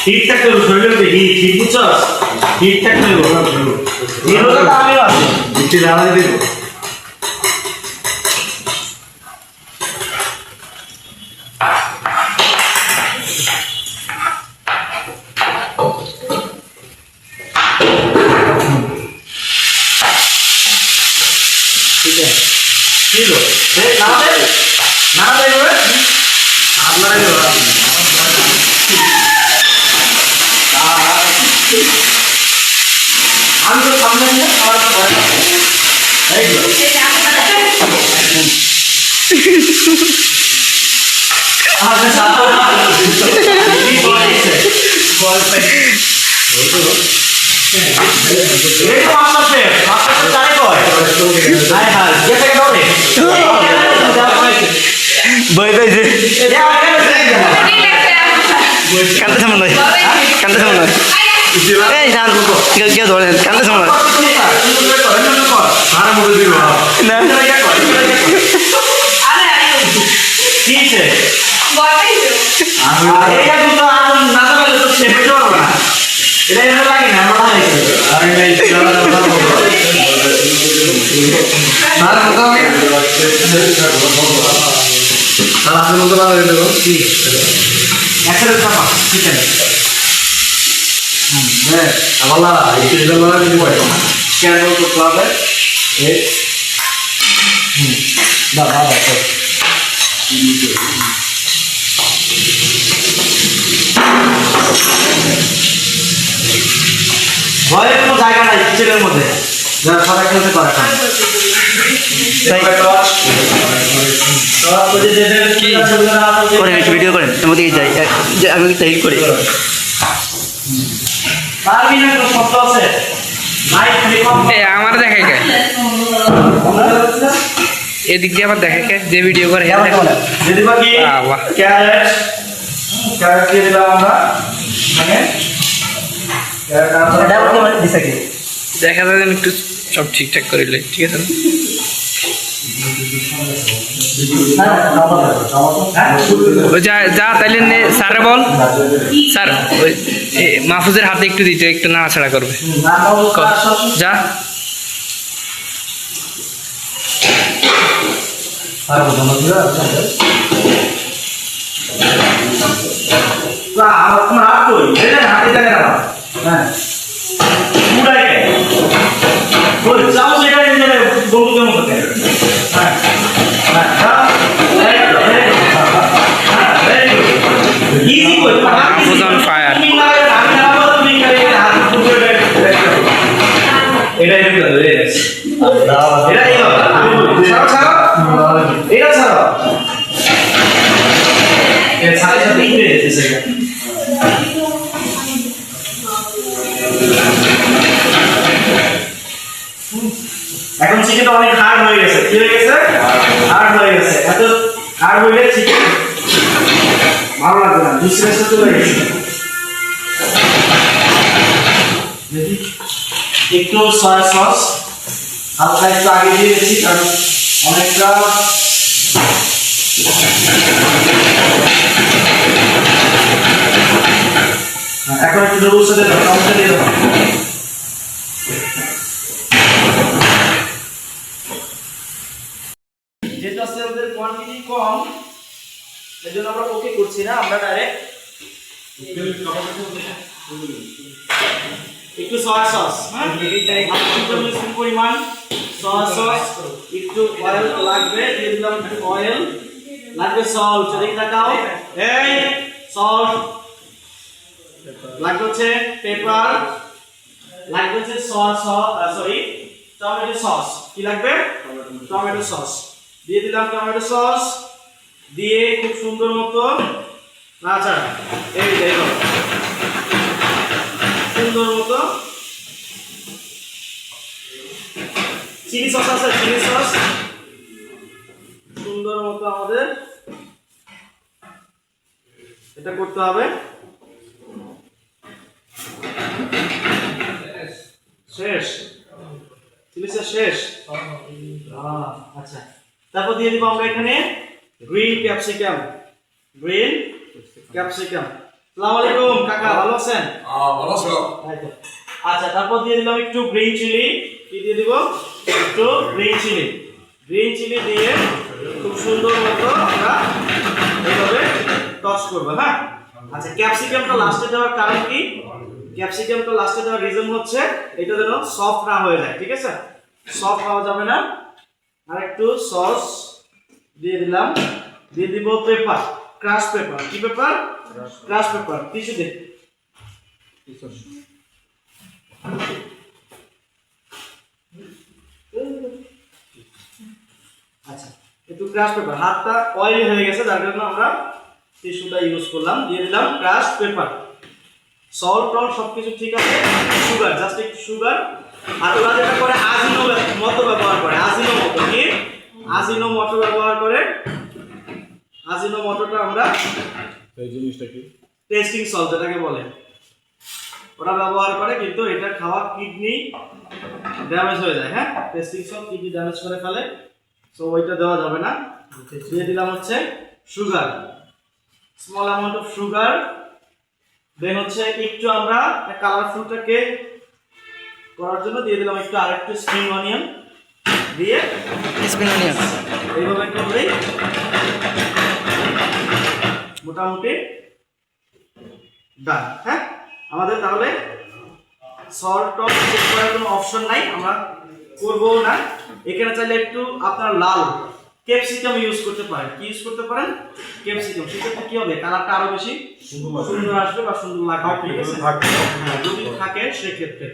ঠিকঠাক করবো শরীরের হিট হিট বুঝছো ঠিকঠাক করবো হিরোটা তো আমিও আছি হিটে জ্বালাই দেবো ঠিক আছে কিলো না দে না দে আপনারা আমি তো সামনে নিয়ে আমার ভয় এই কি বলছে বল পে এই তো মাস্টার চাই কয় হাই হাই যেটা কে ধরে বই পেয়েছে কান্দে সামনে নয় কান্দে সামনে নয় এই জান কেউ ধরে কান্দে সামনে নয় না কিছে এটা তো আর না জানলে তো সেটা করব না এটা এর লাগে না আমরা লাগে আরে এই চলা না মতো আমি আর আপনি মতো লাগে দেবো কি একসাথে খাবা ঠিক আছে হ্যাঁ আমালা একটু জল লাগা দিতে পারো কেন তো ক্লাবে এ দাদা দাদা ভয়ের কোনো জায়গা নাই কিচেনের মধ্যে যারা সবাই খেলতে পারে একটু ভিডিও করেন এর মধ্যে যাই আমি একটা হেল্প করি আমার দেখে কে এদিক দিয়ে আবার দেখে কে যে ভিডিও করে যদি বাকি ক্যারেট ক্যারেট দিয়ে দিলাম আমরা মানে দেখা যায় একটু সব ঠিকঠাক করে ঠিক আছে যা যা তাইলে স্যারে বল স্যার ওই মাহফুজের হাতে একটু দিতে একটু নাড়াছাড়া করবে যা তোমার হাত কই হাতে দেখে না হ্যাঁ পুরাই ওই চাও সেটা নিয়ে যাবে বন্ধুদের মতো হ্যাঁ ইজি কই মাহফুজ অন ফায়ার এটাই এটা এটা ছাড়ো এর সাথে সাথে ইংরেজি সেটা এখন চিকেনটা অনেক হার্ড হয়ে গেছে কি হয়ে গেছে হার্ড হয়ে গেছে এত হার্ড হয়ে চিকেন ভালো লাগবে না ডিসপ্লেসে চলে গেছে একটু সয়া সস হালকা একটু আগে দিয়ে দিয়েছি কারণ অনেকটা এখন একটু নুডলস দিয়ে দাও টমেটো দিয়ে দাও যেটা সেলদের কোয়ান্টিটি কম এজন্য আমরা ওকে করছি না আমরা ডাইরেক্ট একটু সয়া সস একটু পরিমাণ সয়া সস একটু অয়েল লাগবে দিয়ে দিলাম একটু অয়েল লাগবে সল্ট দেখে দেখাও এই সল্ট লাগবে হচ্ছে পেপার লাগবে হচ্ছে টমেটো সস। কি লাগবে? Tomato sauce. দিয়ে দিলাম টমেটো সস, দিয়ে খুব সুন্দর মতো নাড়াচাড়া। এই দেখো সুন্দর মতো। চিলি সস আছে, চিলি সস সুন্দর মতো আমাদের এটা করতে হবে। শেষ? চিলি সস শেষ? আচ্ছা, তারপর দিয়ে দিব আমরা এখানে গ্রিন ক্যাপসিকাম। Green capsicum. আসসালামু আলাইকুম কাকা, ভালো আছেন? ভালো আছো? আচ্ছা, তারপর দিয়ে দিলাম একটু গ্রিন চিলি। কি দিয়ে দিব? একটু গ্রিন চিলি। গ্রিন চিলি দিয়ে খুব সুন্দর মতো আমরা এইভাবে টস করবো। হ্যাঁ, আচ্ছা, ক্যাপসিকামটা লাস্টে দেওয়ার কারণ কি? ক্যাপসিকামটা লাস্টে দেওয়ার রিজন হচ্ছে এটা যেন সফট না হয়ে যায়। ঠিক আছে, সফট হওয়া যাবে না। আর একটু সস দিয়ে দিলাম। দিয়ে দিব পেপার, ক্রাশ পেপার। কি পেপার? Crush paper. টিস্যু দে। আচ্ছা, একটু ক্রাশ পেপার। হাতটা অয়েলি হয়ে গেছে, যার জন্য আমরা টিস্যুটা ইউজ করলাম। দিয়ে দিলাম ক্রাশ পেপার। সল্ট টল্ট সবকিছু ঠিক আছে। সুগার, জাস্ট একটু সুগার। আর ওরা যেটা করে আজিনোমোটো ব্যবহার করে। আজিনোমোটো কি? আজিনোমোটো ব্যবহার করে। আজিনোমোটোটা আমরা এই জিনিসটা কি? টেস্টিং সল্ট যেটাকে বলে, ওরা ব্যবহার করে, কিন্তু এটা খাওয়া কিডনি ড্যামেজ হয়ে যায়। হ্যাঁ, টেস্টিং সল্ট কিডনি ড্যামেজ করে ফেলে, সো ওইটা দেওয়া যাবে না। দিয়ে দিলাম হচ্ছে sugar, small amount of sugar. Then হচ্ছে একটু আমরা কালারফুলটাকে করার জন্য দিয়ে দিলাম একটু আরেকটু স্প্রিং অনিয়ন দিয়ে স্প্রিং অনিয়ন। এইভাবে করলেই মোটামুটি ডান। হ্যাঁ, আমাদের তাহলে সল্ট টপ চেক করার কোনো অপশন নাই, আমরা করবো না। এখানে চাইলে একটু আপনার লাল ক্যাপসিকাম ইউজ করতে পারেন। কি ইউজ করতে পারেন? ক্যাপসিকাম। সেক্ষেত্রে কি হবে? কালারটা আরো বেশি সুন্দর আসবে বা সুন্দর লাগবে। ঠিক আছে, হ্যাঁ, যদি থাকে সেক্ষেত্রে।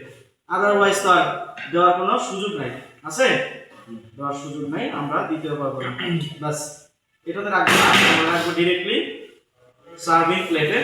আদারওয়াইজ তো আর দেওয়ার কোনো সুযোগ নাই। আছে? দেওয়ার সুযোগ নাই, আমরা দিতে পারবো না। বাস, এটাতে রাখবো না, আমরা রাখবো ডিরেক্টলি সার্ভিং প্লেটে।